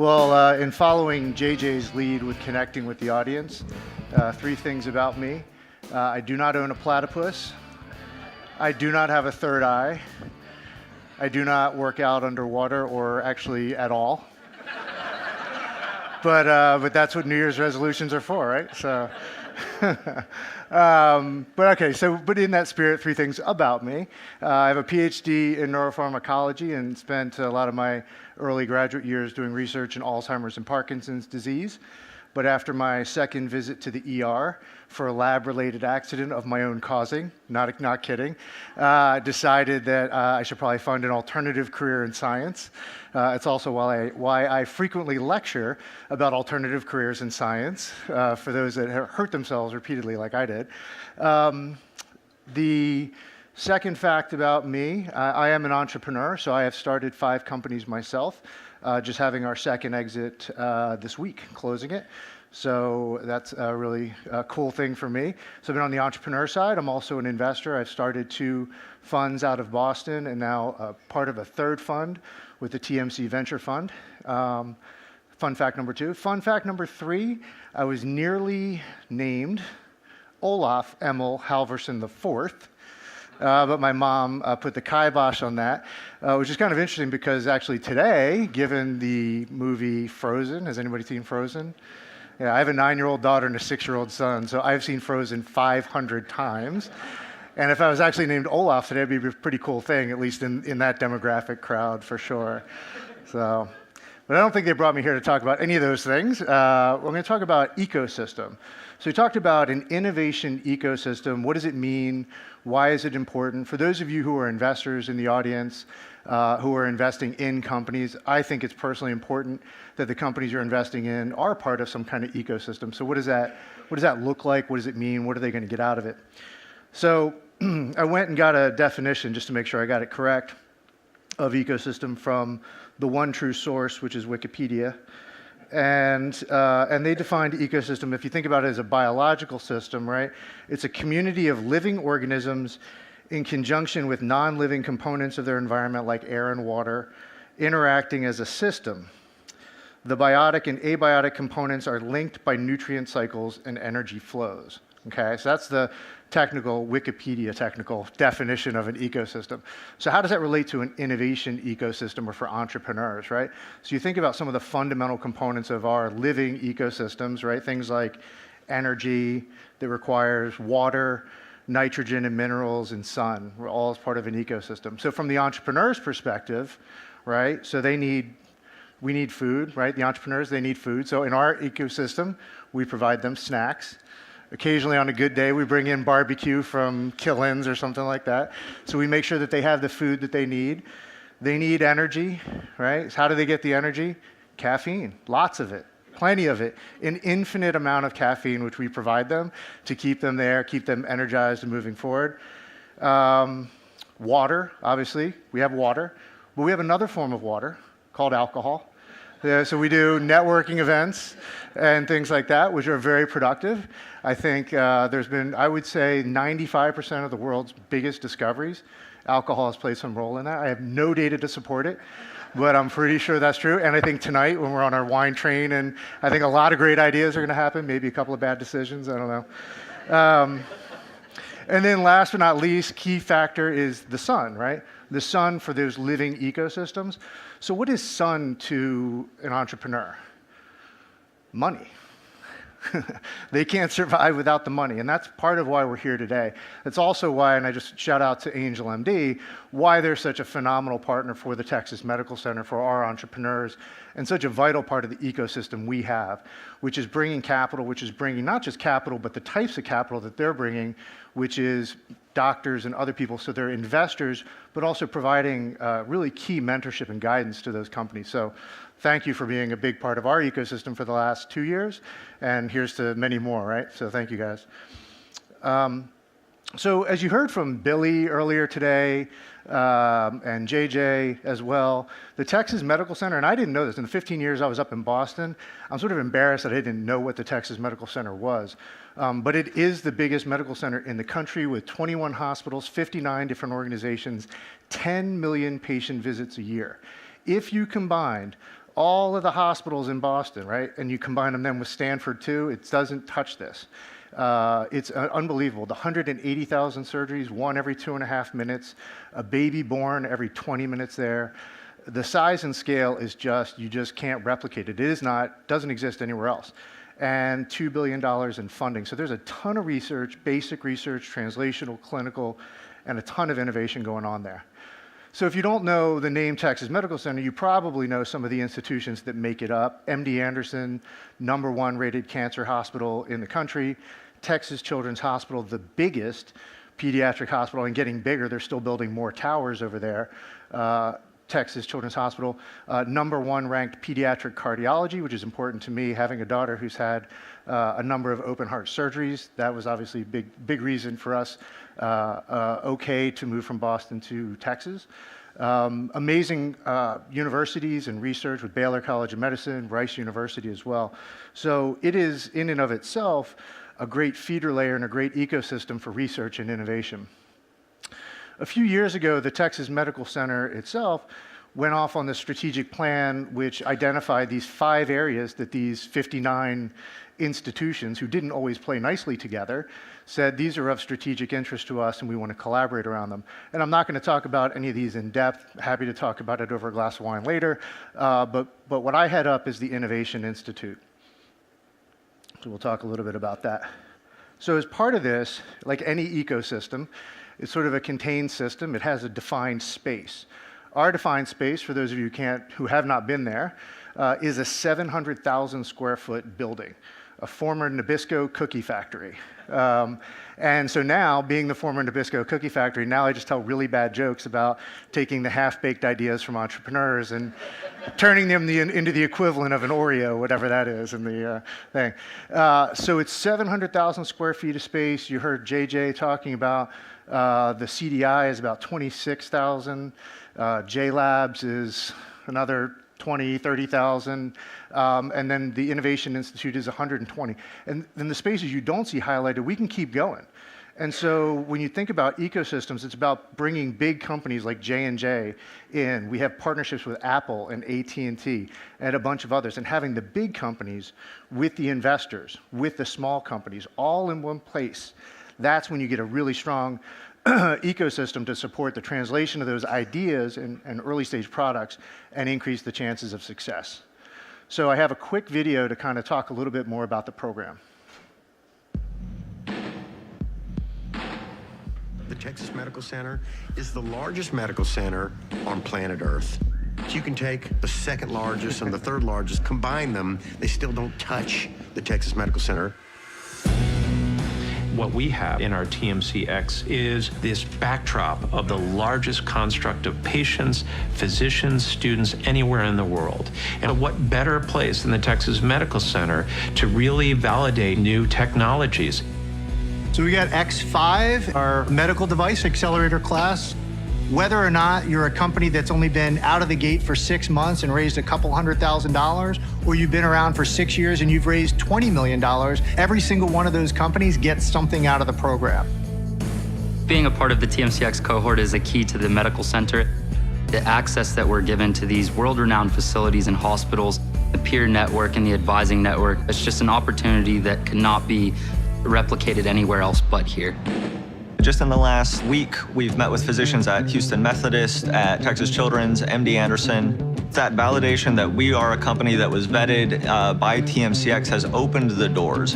Well, in following JJ's lead with connecting with the audience, three things about me. I do not own a platypus. I do not have a third eye. I do not work out underwater or actually at all. But that's what New Year's resolutions are for, right? So, but in that spirit, three things about me. I have a Ph.D. in neuropharmacology and spent a lot of my early graduate years doing research in Alzheimer's and Parkinson's disease. But after my second visit to the ER for a lab-related accident of my own causing, not kidding, decided that I should probably find an alternative career in science. It's also why I frequently lecture about alternative careers in science for those that have hurt themselves repeatedly like I did. The second fact about me, I am an entrepreneur, so I have started 5 companies myself. Just having our second exit this week, closing it. So that's a really cool thing for me. So I've been on the entrepreneur side. I'm also an investor. I've started 2 funds out of Boston and now part of a third fund with the TMC Venture Fund. Fun fact number 2. Fun fact number 3, I was nearly named Olaf Emil Halvorsen IV. But my mom put the kibosh on that, which is kind of interesting because actually today, given the movie Frozen, has anybody seen Frozen? Yeah, I have a 9-year-old daughter and a 6-year-old son, so I've seen Frozen 500 times. And if I was actually named Olaf today, it'd be a pretty cool thing, at least in that demographic crowd for sure. So, but I don't think they brought me here to talk about any of those things. We're going to talk about ecosystem. So we talked about an innovation ecosystem. What does it mean? Why is it important? For those of you who are investors in the audience, who are investing in companies, I think it's personally important that the companies you're investing in are part of some kind of ecosystem. So what does that look like? What does it mean? What are they going to get out of it? So I went and got a definition, just to make sure I got it correct, of ecosystem from the one true source, which is Wikipedia. And they defined ecosystem, if you think about it as a biological system, right? It's a community of living organisms in conjunction with non-living components of their environment like air and water, interacting as a system. The biotic and abiotic components are linked by nutrient cycles and energy flows. Okay, so that's the Wikipedia technical definition of an ecosystem. So how does that relate to an innovation ecosystem or for entrepreneurs, right? So you think about some of the fundamental components of our living ecosystems, right? Things like energy that requires water, nitrogen and minerals and sun. We're all as part of an ecosystem. So from the entrepreneur's perspective, right? So we need food, right? The entrepreneurs, they need food. So in our ecosystem, we provide them snacks. Occasionally on a good day, we bring in barbecue from Killins or something like that. So we make sure that they have the food that they need. They need energy, right? So how do they get the energy? Caffeine, lots of it, plenty of it, an infinite amount of caffeine, which we provide them to keep them there, keep them energized and moving forward. Water, obviously, we have water, but we have another form of water called alcohol. So we do networking events and things like that, which are very productive. I think there's been, I would say, 95% of the world's biggest discoveries, alcohol has played some role in that. I have no data to support it, but I'm pretty sure that's true. And I think tonight, when we're on our wine train, and I think a lot of great ideas are going to happen, maybe a couple of bad decisions, I don't know. And then last but not least, key factor is the sun, right? The sun for those living ecosystems. So what is sun to an entrepreneur? Money. They can't survive without the money, and that's part of why we're here today. That's also why, and I just shout out to AngelMD, why they're such a phenomenal partner for the Texas Medical Center, for our entrepreneurs, and such a vital part of the ecosystem we have, which is bringing capital, which is bringing not just capital, but the types of capital that they're bringing, which is doctors and other people, so they're investors, but also providing really key mentorship and guidance to those companies. So thank you for being a big part of our ecosystem for the last 2 years, and here's to many more, right? So thank you guys. So as you heard from Billy earlier today, and JJ as well, the Texas Medical Center, and I didn't know this, in the 15 years I was up in Boston, I'm sort of embarrassed that I didn't know what the Texas Medical Center was. But it is the biggest medical center in the country with 21 hospitals, 59 different organizations, 10 million patient visits a year. If you combined All of the hospitals in Boston, right? And you combine them then with Stanford too, it doesn't touch this. It's unbelievable. The 180,000 surgeries, one every 2.5 minutes, a baby born every 20 minutes there. The size and scale is just, you just can't replicate it. It is not, doesn't exist anywhere else. And $2 billion in funding. So there's a ton of research, basic research, translational, clinical, and a ton of innovation going on there. So if you don't know the name Texas Medical Center, you probably know some of the institutions that make it up. MD Anderson, #1 rated cancer hospital in the country. Texas Children's Hospital, the biggest pediatric hospital, and getting bigger. They're still building more towers over there. Texas Children's Hospital, #1 ranked pediatric cardiology, which is important to me, having a daughter who's had a number of open heart surgeries. That was obviously a big reason for us okay to move from Boston to Texas. Amazing universities and research with Baylor College of Medicine, Rice University as well. So it is in and of itself a great feeder layer and a great ecosystem for research and innovation. A few years ago, the Texas Medical Center itself went off on the strategic plan which identified these 5 areas that these 59 institutions, who didn't always play nicely together, said these are of strategic interest to us and we want to collaborate around them. And I'm not going to talk about any of these in depth. Happy to talk about it over a glass of wine later. But what I head up is the Innovation Institute. So we'll talk a little bit about that. So as part of this, like any ecosystem, it's sort of a contained system. It has a defined space. Our defined space, for those of you who have not been there, is a 700,000 square foot building, a former Nabisco cookie factory. And so now, being the former Nabisco cookie factory, now I just tell really bad jokes about taking the half-baked ideas from entrepreneurs and turning them into the equivalent of an Oreo, whatever that is in the thing. So it's 700,000 square feet of space. You heard JJ talking about the CDI is about 26,000. J-Labs is another 20, 30,000, and then the Innovation Institute is 120. And then the spaces you don't see highlighted, we can keep going. And so when you think about ecosystems, it's about bringing big companies like J&J in. We have partnerships with Apple and AT&T and a bunch of others, and having the big companies with the investors, with the small companies, all in one place. That's when you get a really strong ecosystem to support the translation of those ideas and early stage products and increase the chances of success. So I have a quick video to kind of talk a little bit more about the program. The Texas Medical Center is the largest medical center on planet Earth. You can take the second largest and the third largest, combine them, they still don't touch the Texas Medical Center. What we have in our TMCX is this backdrop of the largest construct of patients, physicians, students anywhere in the world. And what better place than the Texas Medical Center to really validate new technologies? So we got X5, our medical device accelerator class. Whether or not you're a company that's only been out of the gate for 6 months and raised a couple $100,000, or you've been around for 6 years and you've raised $20 million, every single one of those companies gets something out of the program. Being a part of the TMCX cohort is a key to the medical center. The access that we're given to these world-renowned facilities and hospitals, the peer network and the advising network, it's just an opportunity that cannot be replicated anywhere else but here. Just in the last week, we've met with physicians at Houston Methodist, at Texas Children's, MD Anderson. That validation that we are a company that was vetted by TMCX has opened the doors.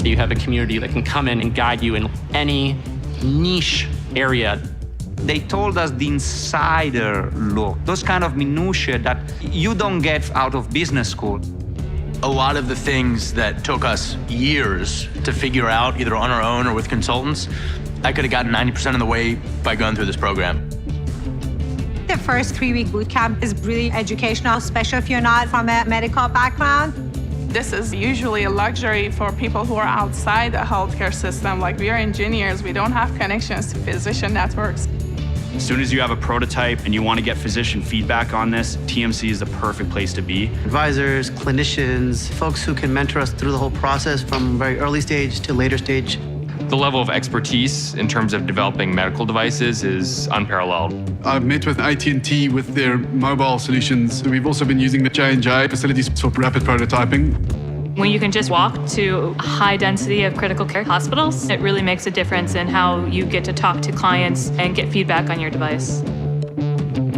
You have a community that can come in and guide you in any niche area. They told us the insider look, those kind of minutiae that you don't get out of business school. A lot of the things that took us years to figure out, either on our own or with consultants, I could have gotten 90% of the way by going through this program. The first 3-week boot camp is really educational, especially if you're not from a medical background. This is usually a luxury for people who are outside the healthcare system. Like, we are engineers, we don't have connections to physician networks. As soon as you have a prototype and you want to get physician feedback on this, TMC is the perfect place to be. Advisors, clinicians, folks who can mentor us through the whole process from very early stage to later stage. The level of expertise in terms of developing medical devices is unparalleled. I've met with AT&T with their mobile solutions. We've also been using the J&J facilities for rapid prototyping. When you can just walk to a high density of critical care hospitals, it really makes a difference in how you get to talk to clients and get feedback on your device.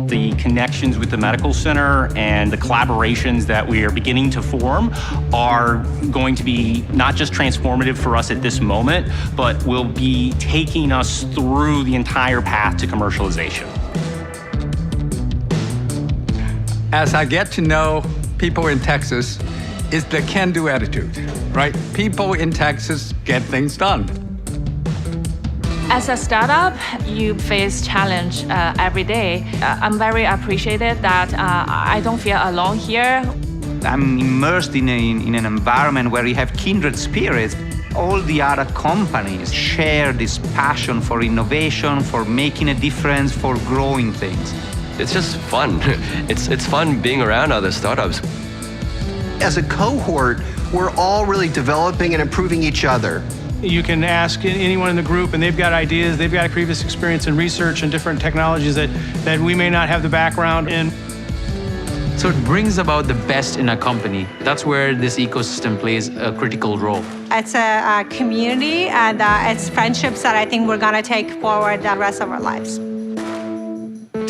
The connections with the medical center and the collaborations that we are beginning to form are going to be not just transformative for us at this moment, but will be taking us through the entire path to commercialization. As I get to know people in Texas, it's the can-do attitude, right? People in Texas get things done. As a startup, you face challenge every day. I'm very appreciated that I don't feel alone here. I'm immersed in an environment where you have kindred spirits. All the other companies share this passion for innovation, for making a difference, for growing things. It's just fun. It's fun being around other startups. As a cohort, we're all really developing and improving each other. You can ask anyone in the group and they've got ideas, they've got previous experience in research and different technologies that we may not have the background in. So it brings about the best in a company. That's where this ecosystem plays a critical role. It's a community and it's friendships that I think we're gonna take forward the rest of our lives.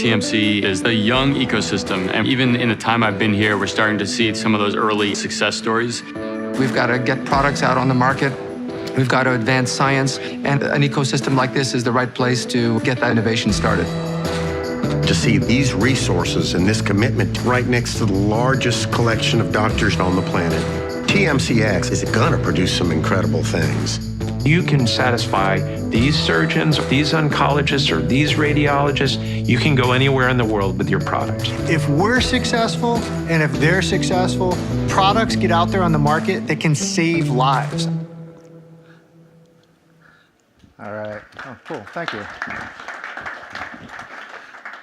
TMC is a young ecosystem, and even in the time I've been here, we're starting to see some of those early success stories. We've got to get products out on the market. We've got to advance science, and an ecosystem like this is the right place to get that innovation started. To see these resources and this commitment right next to the largest collection of doctors on the planet, TMCX is going to produce some incredible things. You can satisfy these surgeons, these oncologists, or these radiologists. You can go anywhere in the world with your product. If we're successful and if they're successful, products get out there on the market that can save lives. All right. Oh, cool. Thank you.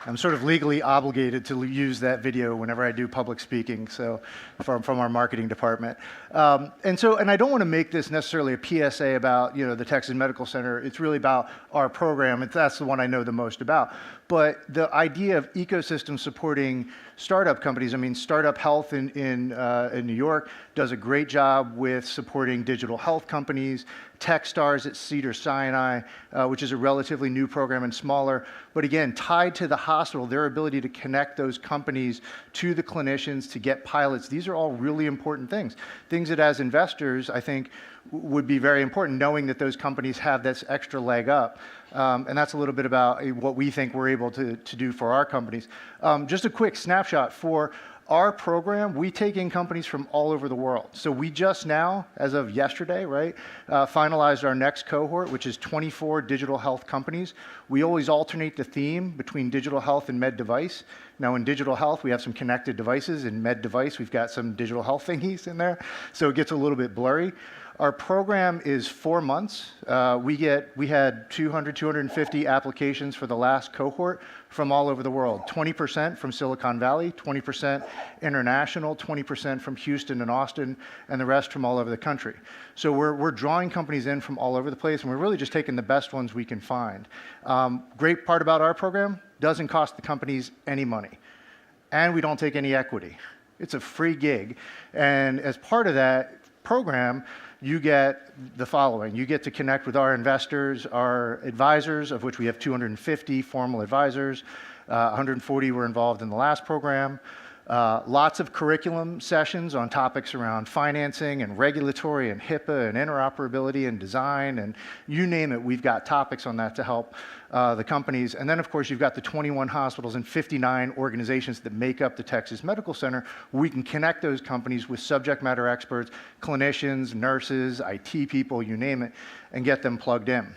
I'm sort of legally obligated to use that video whenever I do public speaking, so from our marketing department. And I don't want to make this necessarily a PSA about the Texas Medical Center. It's really about our program. That's the one I know the most about. But the idea of ecosystem supporting startup companies, I mean, Startup Health in New York does a great job with supporting digital health companies. TechStars at Cedars-Sinai, which is a relatively new program and smaller, but again, tied to the hospital, their ability to connect those companies to the clinicians to get pilots. These are all really important things. Things that as investors, I think, would be very important, knowing that those companies have this extra leg up. And that's a little bit about what we think we're able to do for our companies. Just a quick snapshot for our program, we take in companies from all over the world. So we just now, as of yesterday, right, finalized our next cohort, which is 24 digital health companies. We always alternate the theme between digital health and med device. Now in digital health, we have some connected devices. In med device, we've got some digital health thingies in there. So it gets a little bit blurry. Our program is 4 months. We had 250 applications for the last cohort from all over the world. 20% from Silicon Valley, 20% international, 20% from Houston and Austin, and the rest from all over the country. So we're drawing companies in from all over the place, and we're really just taking the best ones we can find. Great part about our program, doesn't cost the companies any money, and we don't take any equity. It's a free gig, and as part of that program, you get the following. You get to connect with our investors, our advisors, of which we have 250 formal advisors. 140 were involved in the last program. Lots of curriculum sessions on topics around financing and regulatory and HIPAA and interoperability and design, and you name it, we've got topics on that to help the companies. And then, of course, you've got the 21 hospitals and 59 organizations that make up the Texas Medical Center. We can connect those companies with subject matter experts, clinicians, nurses, IT people, you name it, and get them plugged in.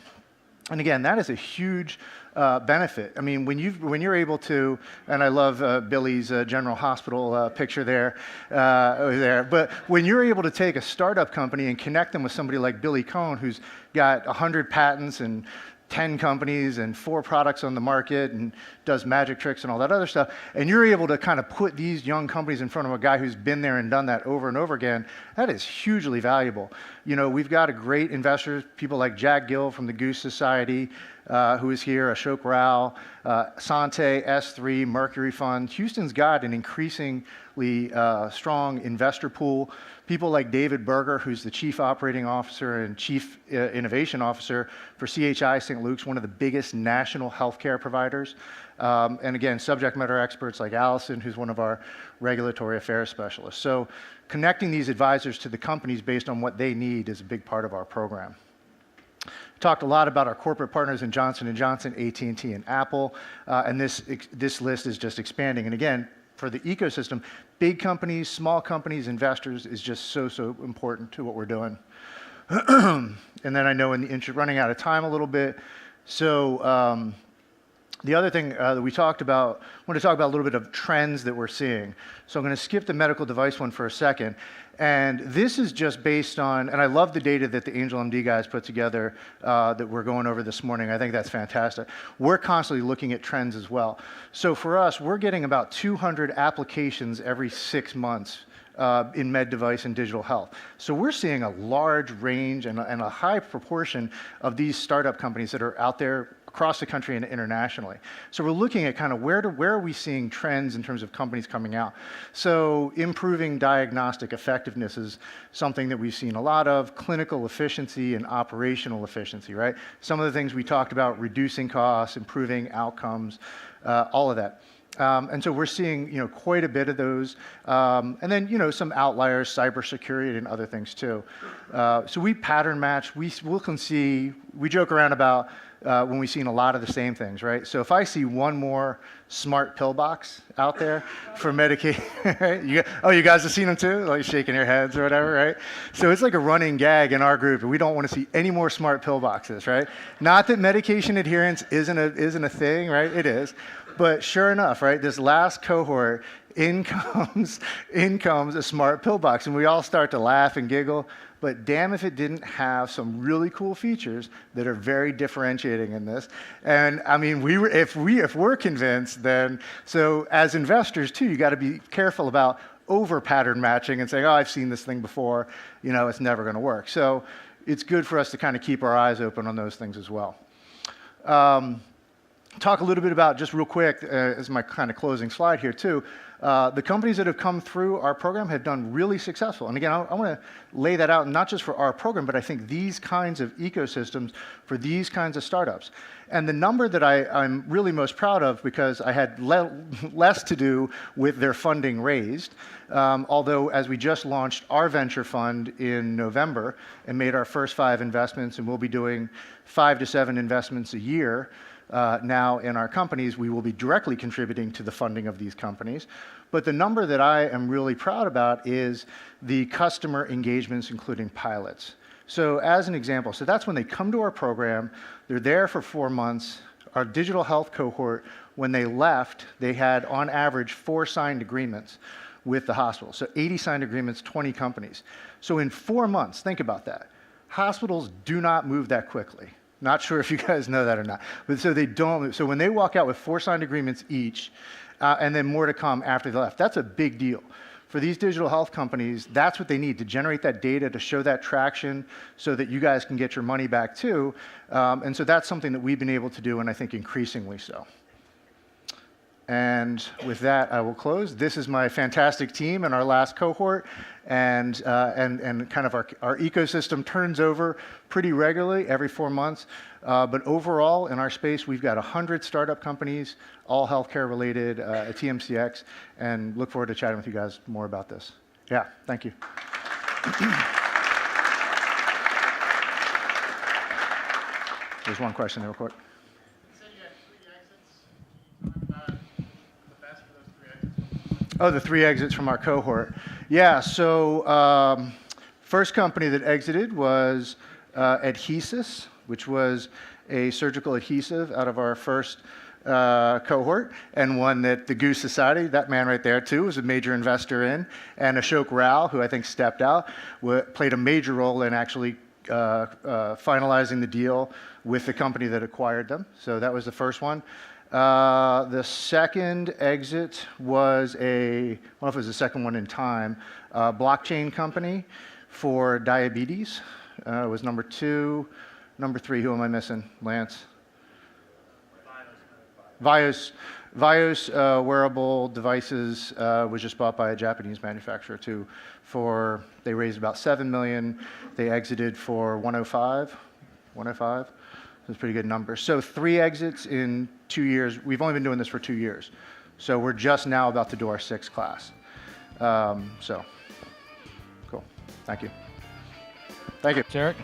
And again, that is a huge benefit. I mean, when you're able to, and I love Billy's General Hospital picture there, but when you're able to take a startup company and connect them with somebody like Billy Cohn, who's got 100 patents and 10 companies and 4 products on the market and does magic tricks and all that other stuff, and you're able to kind of put these young companies in front of a guy who's been there and done that over and over again, that is hugely valuable. you know, we've got a great investors, people like Jack Gill from the Goose Society, who is here, Ashok Rao, Sante, S3, Mercury Fund. Houston's got an increasingly strong investor pool. People like David Berger, who's the Chief Operating Officer and Chief Innovation Officer for CHI St. Luke's, one of the biggest national healthcare providers. And again, subject matter experts like Allison, who's one of our regulatory affairs specialists. So connecting these advisors to the companies based on what they need is a big part of our program. Talked a lot about our corporate partners in Johnson & Johnson, AT&T, and Apple, and this list is just expanding. And again, for the ecosystem, big companies, small companies, investors is just so important to what we're doing. And then I know in the running out of time a little bit, so the other thing that we talked about, I want to talk about a little bit of trends that we're seeing. So I'm going to skip the medical device one for a second. And this is just based on, and I love the data that the AngelMD guys put together that we're going over this morning. I think that's fantastic. We're constantly looking at trends as well. So for us, we're getting about 200 applications every 6 months in med device and digital health. So we're seeing a large range and a high proportion of these startup companies that are out there across the country and internationally. So we're looking at kind of where are we seeing trends in terms of companies coming out. So improving diagnostic effectiveness is something that we've seen a lot of, clinical efficiency and operational efficiency, right? Some of the things we talked about, reducing costs, improving outcomes, all of that. And so we're seeing, you know, quite a bit of those. And then, you know, some outliers, cybersecurity and other things too. So we pattern match, we can see, we joke around about when we've seen a lot of the same things, right? So if I see one more smart pill box out there for Medicaid, right? You guys have seen them too? Like shaking your heads or whatever, right? So it's like a running gag in our group, and we don't want to see any more smart pill boxes, right? Not that medication adherence isn't a thing, right? It is. But sure enough, right, this last cohort, in comes a smart pill box, and we all start to laugh and giggle. But damn if it didn't have some really cool features that are very differentiating in this. And I mean, if we're convinced, then so as investors too, you got to be careful about over pattern matching and saying, oh, I've seen this thing before, you know, it's never going to work. So it's good for us to kind of keep our eyes open on those things as well. Talk a little bit about, just real quick, as my kind of closing slide here too, the companies that have come through our program have done really successful. And again, I want to lay that out, not just for our program, but I think these kinds of ecosystems for these kinds of startups. And the number that I'm really most proud of, because I had less to do with their funding raised, although as we just launched our venture fund in November and made our first 5 investments, and we'll be doing 5 to 7 investments a year, now in our companies, we will be directly contributing to the funding of these companies. But the number that I am really proud about is the customer engagements, including pilots. So as an example, so that's when they come to our program, they're there for 4 months. Our digital health cohort, when they left, they had on average 4 signed agreements with the hospital. So 80 signed agreements, 20 companies. So in 4 months, think about that. Hospitals do not move that quickly. Not sure if you guys know that or not. But so they don't. So when they walk out with 4 signed agreements each, and then more to come after they left, that's a big deal. For these digital health companies, that's what they need to generate that data, to show that traction so that you guys can get your money back too. And so that's something that we've been able to do, and I think increasingly so. And with that, I will close. This is my fantastic team in our last cohort, and kind of our ecosystem turns over pretty regularly every 4 months. But overall, in our space, we've got 100 startup companies, all healthcare related at TMCX, and look forward to chatting with you guys more about this. Yeah, thank you. There's one question there, real quick. Oh, the 3 exits from our cohort. Yeah, so first company that exited was Adhesis, which was a surgical adhesive out of our first cohort, and one that the Goose Society, that man right there too, was a major investor in, and Ashok Rao, who I think stepped out, played a major role in actually finalizing the deal with the company that acquired them. So that was the first one. The second exit was I don't know if it was the second one in time, blockchain company for diabetes was number 2. Number 3, who am I missing? Lance? Vios wearable devices was just bought by a Japanese manufacturer too. They raised about $7 million. They exited for 105. 105. That's a pretty good number. So 3 exits in 2 years. We've only been doing this for 2 years. So we're just now about to do our 6th class. So cool. Thank you. Thank you. Erik.